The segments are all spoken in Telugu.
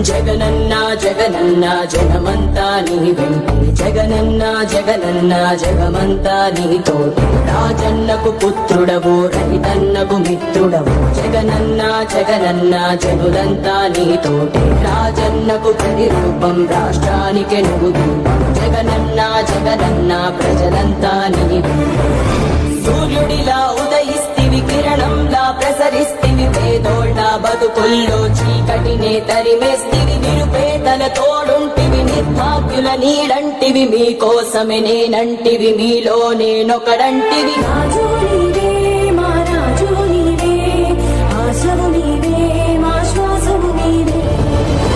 జగనన్న జగనన్న జగమంతా నీ వెంటే జగనన్న జగనన్న జగమంతా నీ తోటి రాజన్నకు పుత్రుడవు రైతన్నకు మిత్రుడవు జగనన్న జగనన్న జనులంతా నీ తోటి రాజన్నకు ప్రతిరూపం రాష్ట్రానికి నువ్వు దీపం జగనన్న జగనన్న ప్రజలంతా నీ వెంటే సూర్యుడిలా ఉదయిస్తివి కిరణంలా ప్రసరిస్తివి పేదోళ్ళ బతుకుల్లో చీకటినే తరిమేస్తివి నిరుపేదల తోడుంటివి నిర్భాగ్యుల నీడంటివి మీకోసమే నేనంటివి మీలో నేనొకడంటివి రాజు నీవే మా రాజు నీవే ఆశవు నీవే మా శ్వాసవు నీవే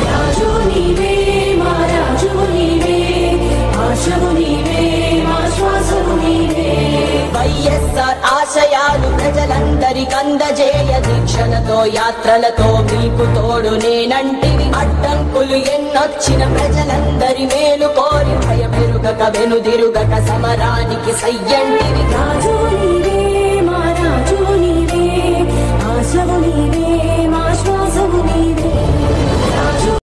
రాజు నీవే మా రాజు నీవే ఆశవు నీవే మా శ్వాసవు నీవే వైఎస్ఆర్ ఆశయాలు ప్రజలందరికందజేయ దీక్షలతో యాత్రలతో మీకు తోడు నేనంటివి అడ్డంకులు ఎన్నొచ్చిన ప్రజలందరి మేలు కోరి భయమెరుగక వెనుదిరుగక సమరానికి సయ్యంటివి